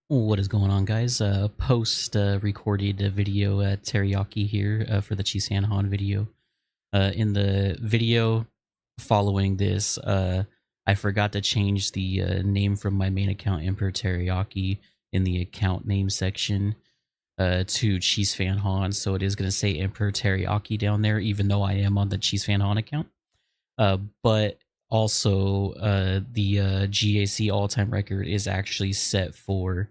What is going on, guys? Post recorded video teriyaki here for the Chisan Han video. In the video following this, I forgot to change the name from my main account, Emperor Teriyaki, in the account name section to Cheese Fan Han. So it is going to say Emperor Teriyaki down there, even though I am on the Cheese Fan Han account. But also, the GAC all-time record is actually set for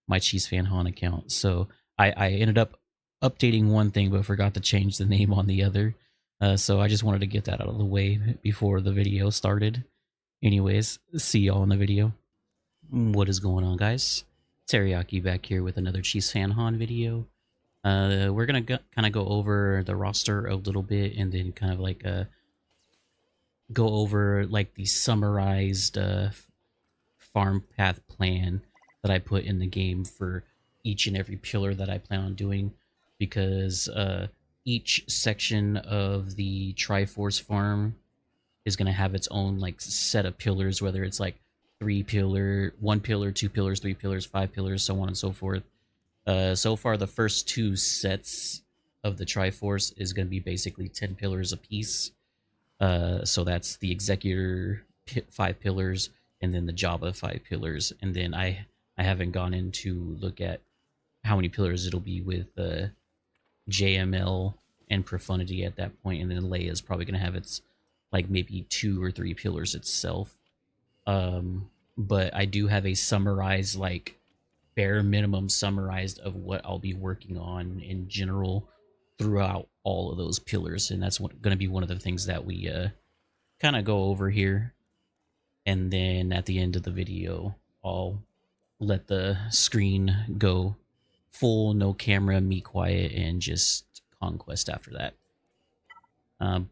my Cheese Fan Han account. So I ended up updating one thing, but forgot to change the name on the other. So I just wanted to get that out of the way before the video started. Anyways, see y'all in the video. What is going on, guys? Teriyaki back here with another Cheese Fan Han video. We're gonna kind of go over the roster a little bit, and then kind of like go over like the summarized farm path plan that I put in the game for each and every pillar that I plan on doing, because each section of the Triforce farm is going to have its own like set of pillars, whether it's like 3 pillar, 1 pillar, 2 pillars, 3 pillars, 5 pillars, so on and so forth. So far, the first 2 sets of the Triforce is going to be basically 10 pillars apiece. So that's the Executor 5 pillars, and then the Java 5 pillars. And then I haven't gone in to look at how many pillars it'll be with JML and Profundity at that point. And then Leia is probably going to have its like maybe 2 or 3 pillars itself. But I do have a summarized, like bare minimum summarized of what I'll be working on in general throughout all of those pillars, and that's going to be one of the things that we kind of go over here. And then at the end of the video, I'll let the screen go full, no camera, me quiet, and just conquest after that.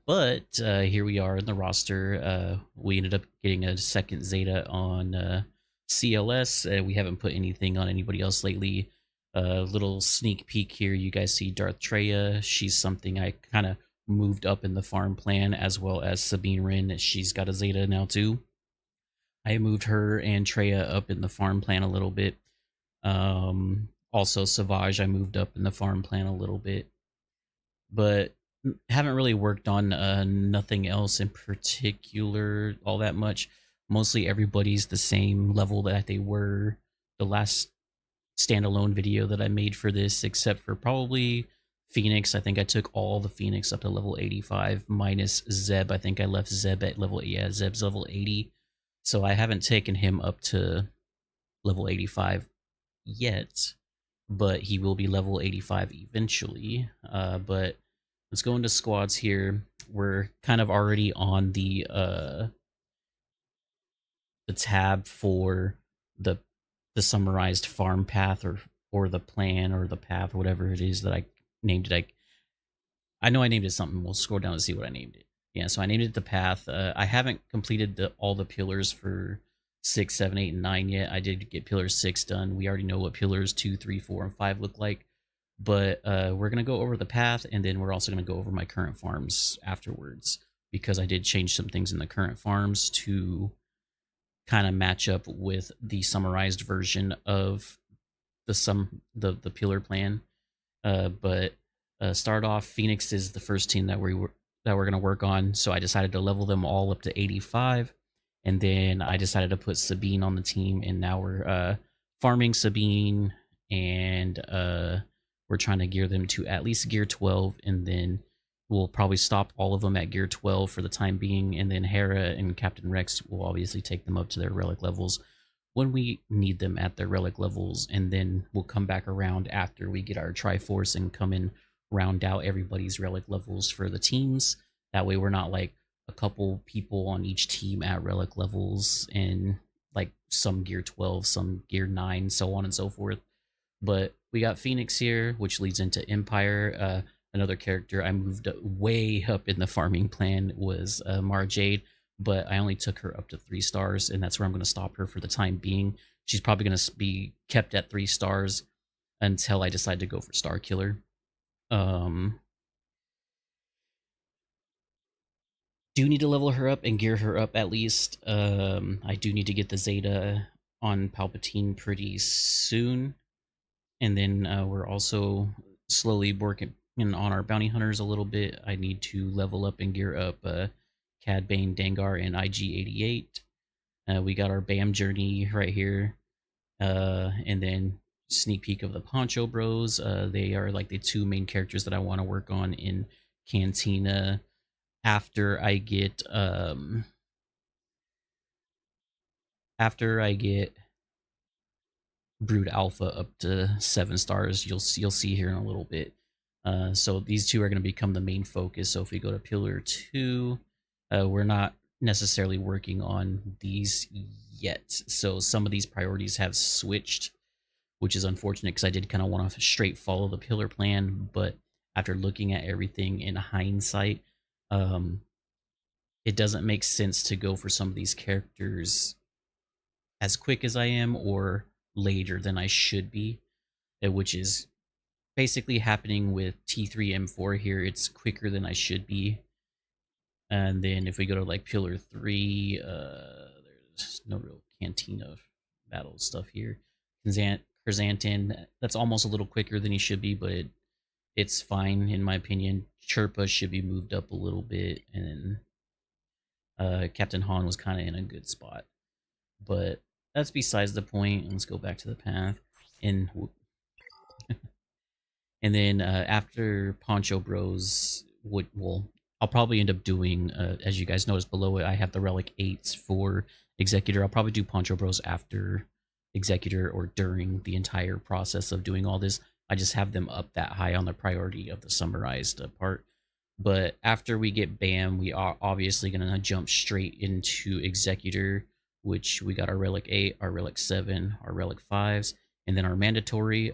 But here we are in the roster. We ended up getting a second Zeta on CLS. We haven't put anything on anybody else lately. Little sneak peek here. You guys see Darth Treya. She's something I kind of moved up in the farm plan, as well as Sabine Wren. She's got a Zeta now too. I moved her and Treya up in the farm plan a little bit. Also Savage, I moved up in the farm plan a little bit, but haven't really worked on nothing else in particular all that much. Mostly everybody's the same level that they were the last standalone video that I made for this, except for probably Phoenix. I think I took all the Phoenix up to level 85, minus Zeb. I think I left Zeb at level, yeah, Zeb's level 80. So I haven't taken him up to level 85 yet, but he will be level 85 eventually. But let's go into squads here. We're kind of already on the tab for the summarized farm path, or the plan, or the path, or whatever it is that I named it. I know I named it something. We'll scroll down and see what I named it. Yeah, so I named it the path. I haven't completed all the pillars for 6, 7, 8, and 9 yet. I did get pillar 6 done. We already know what pillars 2, 3, 4, and 5 look like. But we're going to go over the path, and then we're also going to go over my current farms afterwards, because I did change some things in the current farms to kind of match up with the summarized version of the pillar plan. But start off, Phoenix is the first team that we're going to work on. So I decided to level them all up to 85, and then I decided to put Sabine on the team, and now we're farming Sabine, and we're trying to gear them to at least gear 12, and then we'll probably stop all of them at gear 12 for the time being, and then Hera and Captain Rex will obviously take them up to their relic levels when we need them at their relic levels, and then we'll come back around after we get our Triforce and come in, round out everybody's relic levels for the teams. That way we're not like a couple people on each team at relic levels, and like some gear 12, some gear 9, so on and so forth. But we got Phoenix here, which leads into Empire. Another character I moved way up in the farming plan was Mara Jade, but I only took her up to 3 stars, and that's where I'm going to stop her for the time being. She's probably going to be kept at 3 stars until I decide to go for Star Killer. Do need to level her up and gear her up at least. I do need to get the Zeta on Palpatine pretty soon, and then we're also slowly working on our bounty hunters a little bit. I need to level up and gear up Cad Bane, Dengar, and IG-88. We got our BAM journey right here, and then sneak peek of the Poncho Bros. They are like the two main characters that I want to work on in Cantina after I get Brood Alpha up to 7 stars. You'll see here in a little bit. So these two are going to become the main focus. So if we go to Pillar 2, we're not necessarily working on these yet. So some of these priorities have switched, which is unfortunate because I did kind of want to straight follow the pillar plan. But after looking at everything in hindsight, um, it doesn't make sense to go for some of these characters as quick as I am or later than I should be, which is basically happening with T3M4 here. It's quicker than I should be. And then if we go to like Pillar 3, there's no real Cantina battle stuff here. Chrysantin, that's almost a little quicker than he should be, but it's fine in my opinion. Chirpa should be moved up a little bit, and Captain Han was kind of in a good spot. But that's besides the point. Let's go back to the path. And and then after Poncho Bros, I'll probably end up doing, as you guys noticed below it, I have the Relic 8s for Executor. I'll probably do Poncho Bros after Executor or during the entire process of doing all this. I just have them up that high on the priority of the summarized part. But after we get BAM, we are obviously going to jump straight into Executor, which we got our Relic 8, our Relic 7, our Relic 5s, and then our mandatory.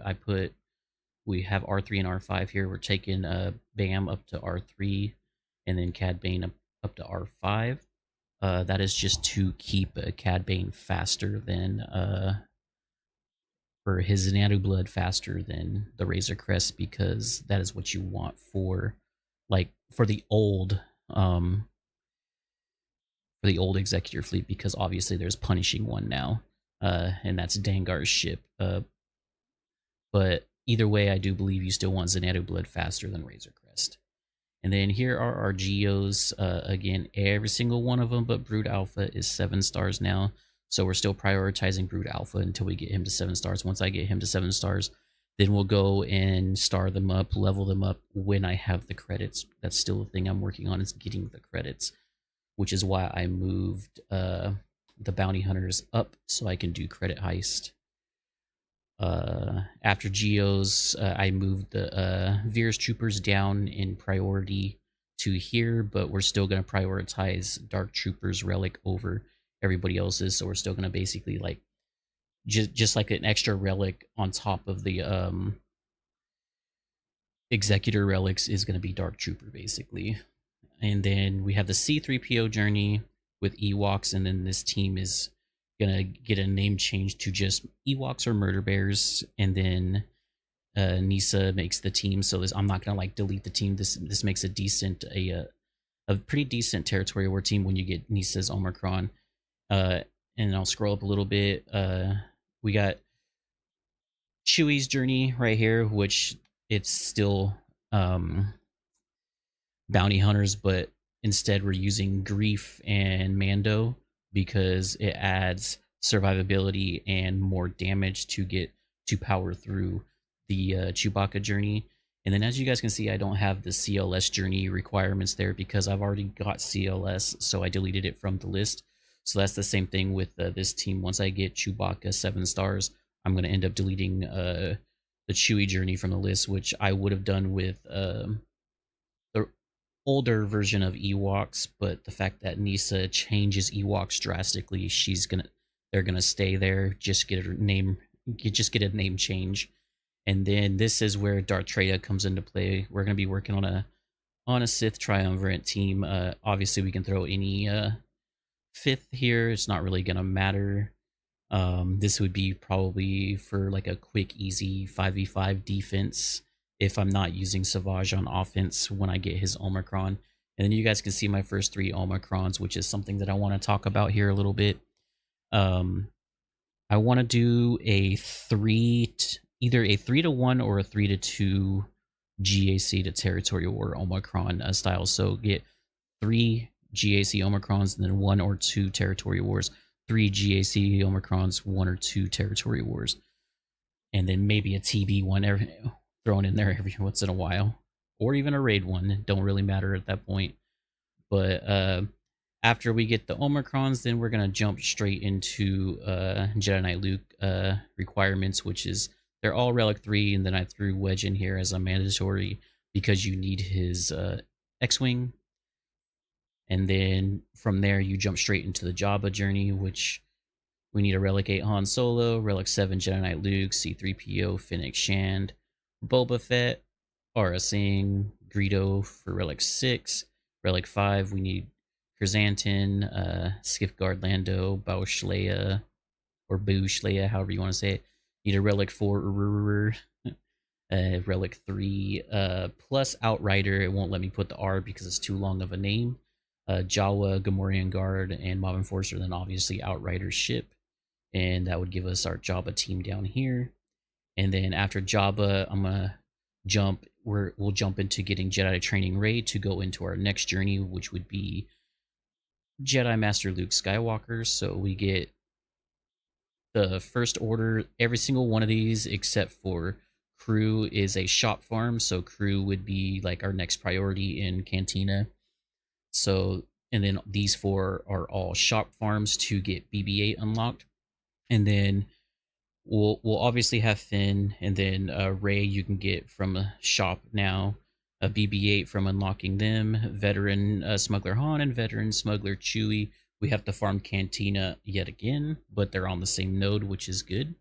We have R3 and R5 here. We're taking BAM up to R3, and then Cad Bane up to R5. That is just to keep Cad Bane faster than, for his Xanadu Blood faster than the Razor Crest, because that is what you want for, like, for the old Executor fleet, because obviously there's Punishing One now, and that's Dangar's ship. But either way, I do believe you still want Xanadu Blood faster than Razor Crest. And then here are our Geos. Again, every single one of them but Brood Alpha is 7 stars now. So we're still prioritizing Brood Alpha until we get him to 7 stars. Once I get him to 7 stars, then we'll go and star them up, level them up when I have the credits. That's still the thing I'm working on, is getting the credits, which is why I moved the bounty hunters up so I can do credit heist. After Geos, I moved the Veer's Troopers down in priority to here, but we're still going to prioritize Dark Troopers Relic over everybody else's. So we're still going to basically like just like an extra relic on top of the Executor relics is going to be Dark Trooper basically. And then we have the C3PO journey with Ewoks, and then this team is gonna get a name change to just Ewoks or Murder Bears, and then Nisa makes the team. So this, I'm not gonna like delete the team. This makes a pretty decent territory war team when you get Nisa's Omicron. And I'll scroll up a little bit. We got Chewie's journey right here, which it's still bounty hunters, but instead we're using Grief and Mando because it adds survivability and more damage to power through the Chewbacca journey. And then as you guys can see, I don't have the CLS journey requirements there because I've already got CLS, so I deleted it from the list. So that's the same thing with this team. Once I get Chewbacca 7 stars, I'm going to end up deleting the Chewie journey from the list, which I would have done with the older version of Ewoks, but the fact that Nisa changes Ewoks drastically, they're gonna stay there. Just get a name change, and then this is where Darth Traya comes into play. We're gonna be working on a Sith triumvirate team. Obviously, we can throw any fifth here. It's not really gonna matter. This would be probably for like a quick, easy 5v5 defense if I'm not using Savage on offense when I get his Omicron. And then you guys can see my first 3 Omicrons, which is something that I want to talk about here a little bit. I want to do a either a 3-1 or a 3-2 GAC to territorial or Omicron style. So get 3 GAC Omicrons and then 1 or 2 territorial wars. 3 GAC Omicrons, 1 or 2 territorial wars, and then maybe a TB one thrown in there every once in a while, or even a raid one. It don't really matter at that point. But after we get the Omicrons, then we're gonna jump straight into Jedi Knight Luke requirements, which is they're all Relic 3, and then I threw Wedge in here as a mandatory because you need his X-Wing. And then from there, you jump straight into the Jabba journey, which we need a Relic 8 Han Solo, Relic 7 Jedi Knight Luke, C-3PO, Fennec Shand, Boba Fett, Aura Singh, Greedo for Relic 6, Relic 5, we need Chrysantin, Skiffguard Lando, Bausch Leia, or Boosh Leia, however you want to say it. Need a Relic 4, Relic 3, plus Outrider. It won't let me put the R because it's too long of a name. Jawa, Gamorrean Guard, and Mob Enforcer, then obviously Outrider ship. And that would give us our Jabba team down here. And then after Jabba, I'm gonna we'll jump into getting Jedi Training Ray to go into our next journey, which would be Jedi Master Luke Skywalker. So we get the First Order. Every single one of these except for Crew is a shop farm, so Crew would be like our next priority in Cantina. So, and then these 4 are all shop farms to get BB-8 unlocked. And then we'll obviously have Finn, and then Ray you can get from a shop now. A BB-8 from unlocking them. Veteran Smuggler Han and Veteran Smuggler Chewie. We have to farm Cantina yet again, but they're on the same node, which is good.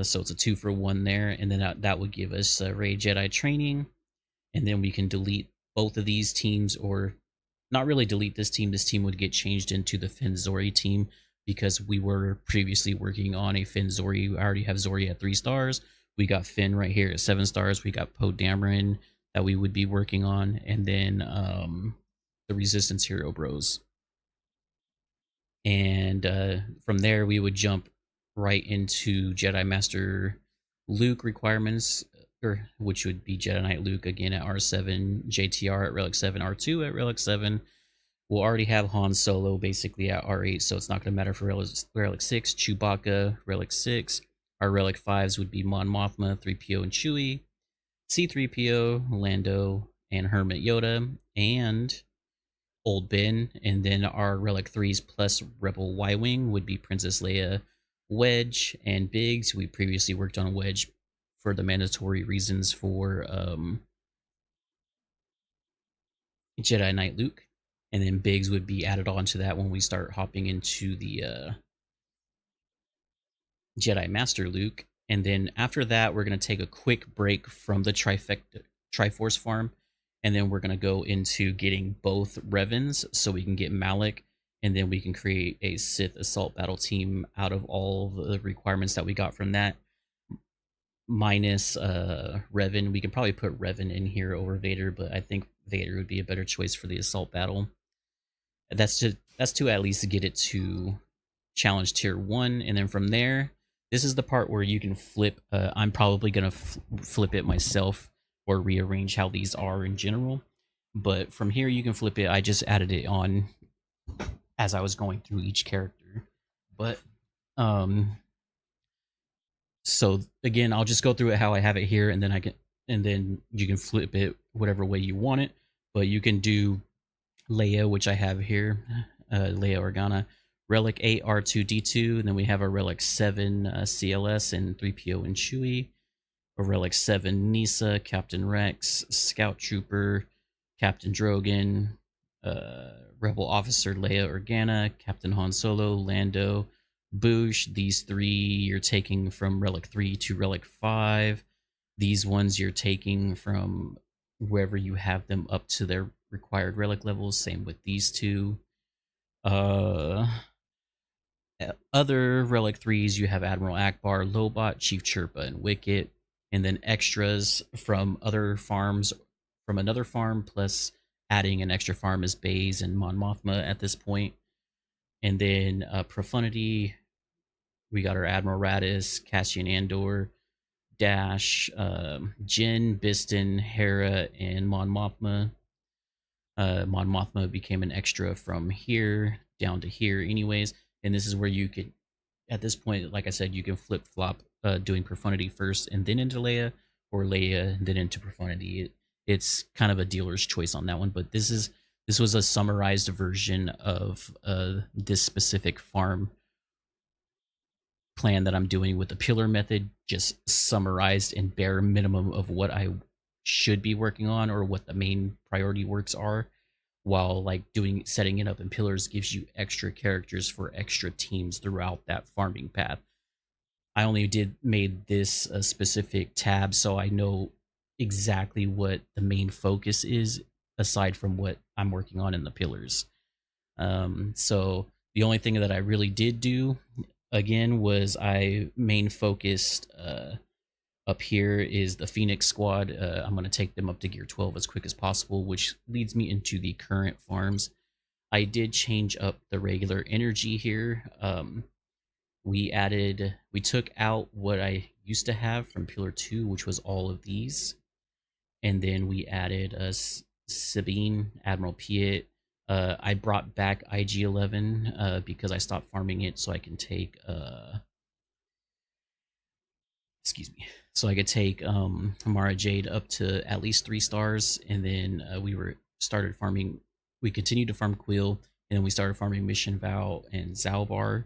So it's a 2-for-1 there, and then that would give us Ray Jedi Training, and then we can delete both of these teams, or not really delete this team. This team would get changed into the Finn Zori team because we were previously working on a Finn Zori. I already have Zori at 3 stars. We got Finn right here at 7 stars. We got Poe Dameron that we would be working on, and then the Resistance Hero Bros. And from there, we would jump right into Jedi Master Luke requirements, which would be Jedi Knight Luke again at R7, JTR at Relic 7, R2 at Relic 7. We'll already have Han Solo basically at R8, so it's not going to matter for Relic 6. Chewbacca, Relic 6. Our Relic 5s would be Mon Mothma, 3PO, and Chewie. C-3PO, Lando, and Hermit Yoda, and Old Ben. And then our Relic 3s plus Rebel Y-Wing would be Princess Leia, Wedge, and Biggs. We previously worked on Wedge for the mandatory reasons for Jedi Knight Luke. And then Biggs would be added on to that when we start hopping into the Jedi Master Luke. And then after that, we're going to take a quick break from the Triforce farm. And then we're going to go into getting both Revans so we can get Malak. And then we can create a Sith Assault Battle team out of all the requirements that we got from that. Minus Revan. We can probably put Revan in here over Vader, but I think Vader would be a better choice for the Assault Battle. That's to at least get it to challenge tier 1, and then from there, this is the part where you can flip. I'm probably gonna flip it myself or rearrange how these are in general, but from here you can flip it. I just added it on as I was going through each character, but so again, I'll just go through it how I have it here, and then you can flip it whatever way you want it. But you can do Leia, which I have here, Leia Organa, Relic 8 R2D2, and then we have a Relic 7 CLS and 3PO and Chewie, a Relic 7 Nisa, Captain Rex, Scout Trooper, Captain Drogon, Rebel Officer Leia Organa, Captain Han Solo, Lando, Boosh. These 3 you're taking from Relic 3 to Relic 5. These ones you're taking from wherever you have them up to their required relic levels. Same with these 2. Other Relic 3s, you have Admiral Akbar, Lobot, Chief Chirpa, and Wicket. And then extras from other farms, from another farm, plus adding an extra farm is Baze and Mon Mothma at this point. And then Profundity, We got our Admiral Radis, Cassian Andor, Dash, Jin, Biston, Hera, and Mon Mothma. Mon Mothma became an extra from here down to here, anyways. And this is where you could, at this point, like I said, you can flip flop doing Profundity first and then into Leia, or Leia and then into Profundity. It's kind of a dealer's choice on that one, but this was a summarized version of this specific farm plan that I'm doing with the pillar method, just summarized in bare minimum of what I should be working on or what the main priority works are, while like doing setting it up in pillars gives you extra characters for extra teams throughout that farming path. I only made this a specific tab so I know exactly what the main focus is aside from what I'm working on in the pillars. So the only thing that I really did do again was I main focused up here is the Phoenix squad. I'm going to take them up to gear 12 as quick as possible, which leads me into the current farms. I did change up the regular energy here. We took out what I used to have from Pillar 2, which was all of these. And then we added Sabine, Admiral Piet. I brought back IG-11 because I stopped farming it so I can take excuse me, so I could take Mara Jade up to at least 3 stars, and then we continued to farm Quill, and then we started farming Mission Vow and Zalbar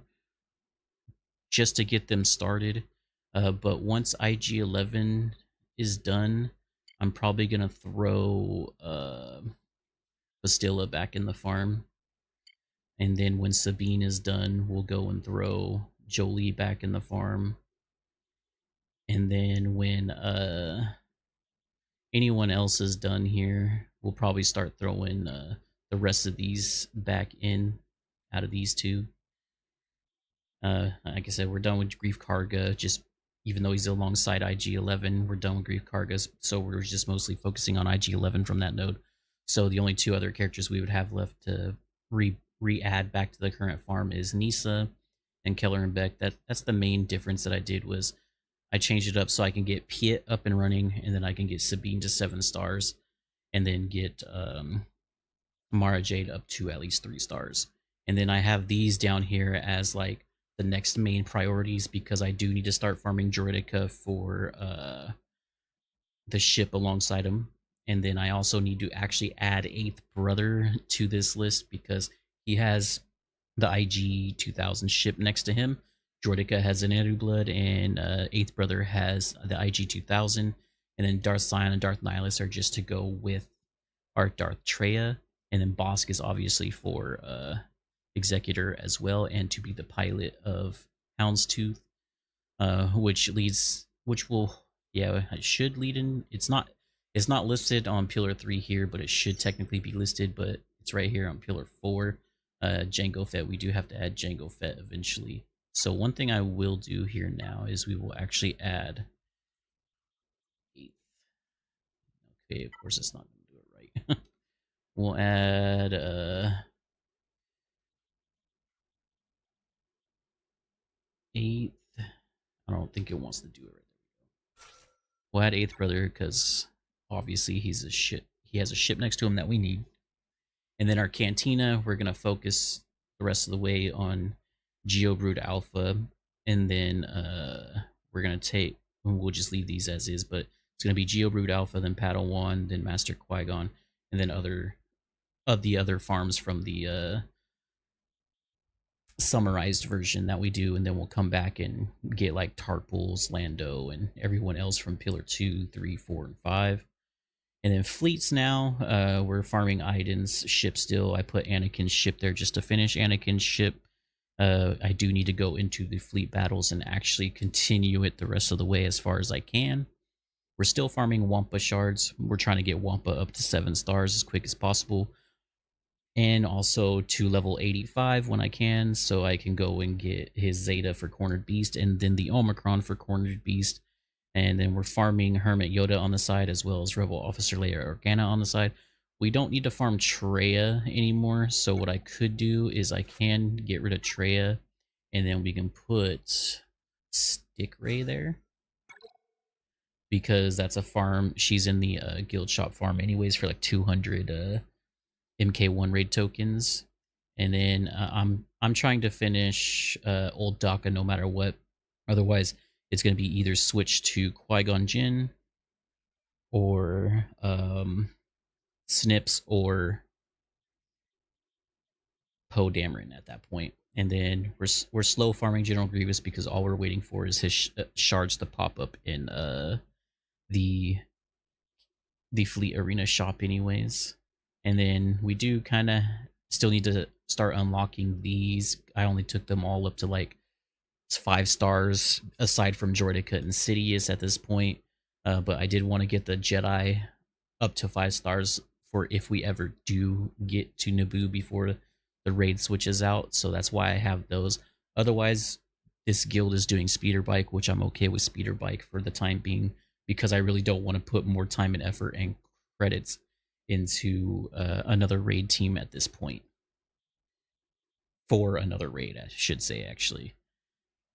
just to get them started. But once IG-11 is done, I'm probably gonna throw Bastilla back in the farm, and then when Sabine is done, we'll go and throw Jolie back in the farm. And then when anyone else is done here, we'll probably start throwing the rest of these back in out of these two. Like I said, we're done with Grief Karga. Just even though he's alongside IG-11, we're done with Grief Kargas, so we're just mostly focusing on IG-11 from that node. So the only 2 other characters we would have left to re-add back to the current farm is Nisa and Keller and Beck. That's the main difference that I did was I changed it up so I can get Piet up and running, and then I can get Sabine to 7 stars, and then get Mara Jade up to at least 3 stars. And then I have these down here as like the next main priorities because I do need to start farming Droidica for the ship alongside him. And then I also need to actually add 8th Brother to this list because he has the IG 2000 ship next to him. Droidica has an Eru Blood, and 8th Brother has the IG 2000. And then Darth Sion and Darth Nihilus are just to go with our Darth Treya. And then Bosk is obviously for Executor as well, and to be the pilot of Houndstooth, which will, yeah, it should lead in. It's not listed on Pillar 3 here, but it should technically be listed, but it's right here on Pillar 4. Jango Fett, we do have to add Jango Fett eventually. So one thing I will do here now is we will actually add 8th. Okay, of course it's not going to do it right. We'll add 8th. I don't think it wants to do it right there. We'll add 8th Brother because obviously he has a ship next to him that we need. And then our Cantina, we're gonna focus the rest of the way on Geobrood Alpha, and then we'll just leave these as is, but it's gonna be Geobrood Alpha, then Padawan, then Master Qui-Gon, and then the other farms from the summarized version that we do, and then we'll come back and get like Tarpals, Lando, and everyone else from Pillar 2, 3, 4, and 5. And then fleets now, we're farming Iden's ship still. I put Anakin's ship there just to finish Anakin's ship. I do need to go into the fleet battles and actually continue it the rest of the way as far as I can. We're still farming Wampa shards. We're trying to get Wampa up to 7 stars as quick as possible. And also to level 85 when I can, so I can go and get his Zeta for Cornered Beast, and then the Omicron for Cornered Beast. And then we're farming Hermit Yoda on the side, as well as Rebel Officer Leia Organa on the side. We don't need to farm Treya anymore, so what I could do is I can get rid of Treya and then we can put Stick Ray there because that's a farm. She's in the guild shop farm anyways for like 200 MK1 raid tokens. And then I'm trying to finish Old Daka no matter what. Otherwise, it's going to be either switch to Qui-Gon Jinn or Snips or Poe Dameron at that point. And then we're slow farming General Grievous because all we're waiting for is his shards to pop up in the Fleet Arena shop anyways. And then we do kind of still need to start unlocking these. I only took them all up to like 5 stars aside from Jordica and Sidious at this point. But I did want to get the Jedi up to 5 stars for if we ever do get to Naboo before the raid switches out. So that's why I have those. Otherwise, this guild is doing speeder bike, which I'm okay with speeder bike for the time being because I really don't want to put more time and effort and credits into another raid team at this point. For another raid, I should say, actually.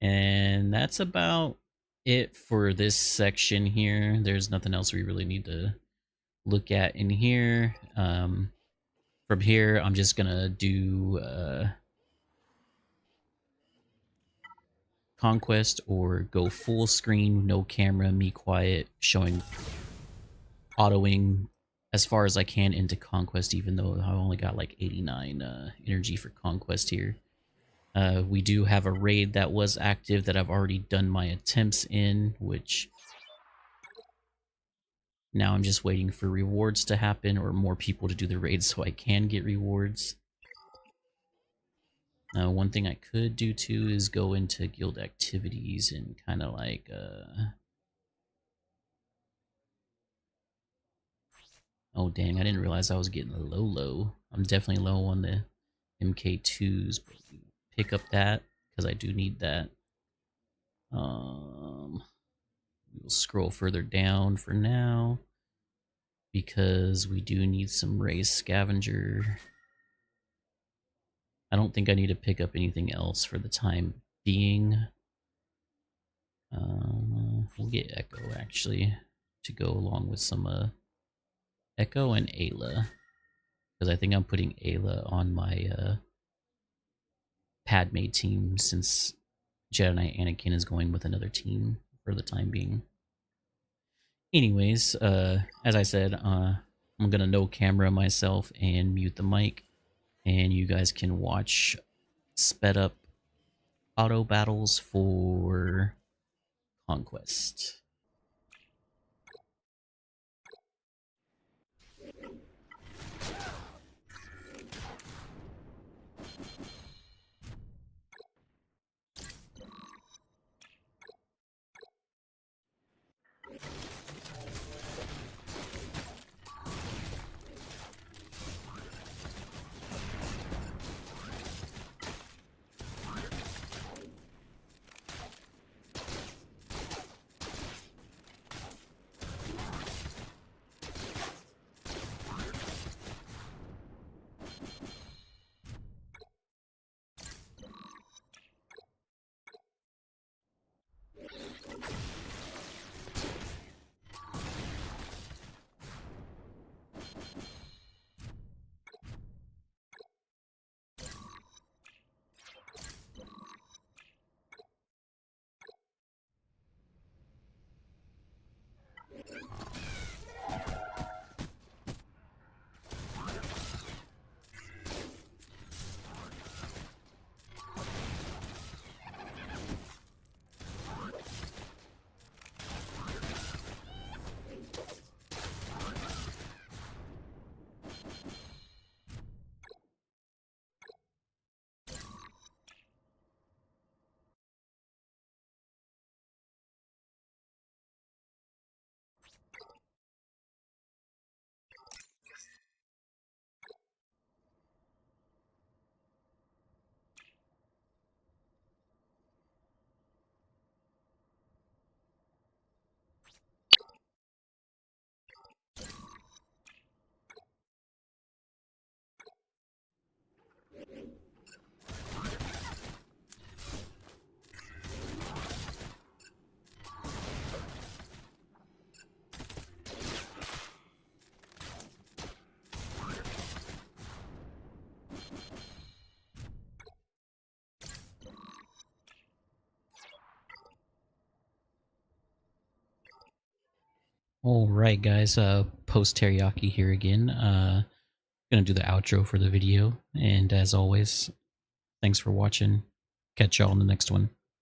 And that's about it for this section here. There's nothing else we really need to look at in here. From here, I'm just going to do Conquest or go full screen, no camera, me quiet, showing autoing as far as I can into Conquest, even though I only got like 89 energy for Conquest here. We do have a raid that was active that I've already done my attempts in, which now I'm just waiting for rewards to happen or more people to do the raid so I can get rewards. One thing I could do too is go into guild activities and kind of like oh dang, I didn't realize I was getting low. I'm definitely low on the MK2s, but pick up that because I do need that. We'll scroll further down for now because we do need some race scavenger. I don't think I need to pick up anything else for the time being. We'll get Echo actually to go along with some Echo and Ayla because I think I'm putting Ayla on my Padme team since Jedi Knight Anakin is going with another team for the time being. Anyways, as I said, I'm gonna no camera myself and mute the mic, and you guys can watch sped up auto battles for Conquest. All right, guys. Post teriyaki here again. Gonna do the outro for the video, and as always, thanks for watching. Catch y'all in the next one.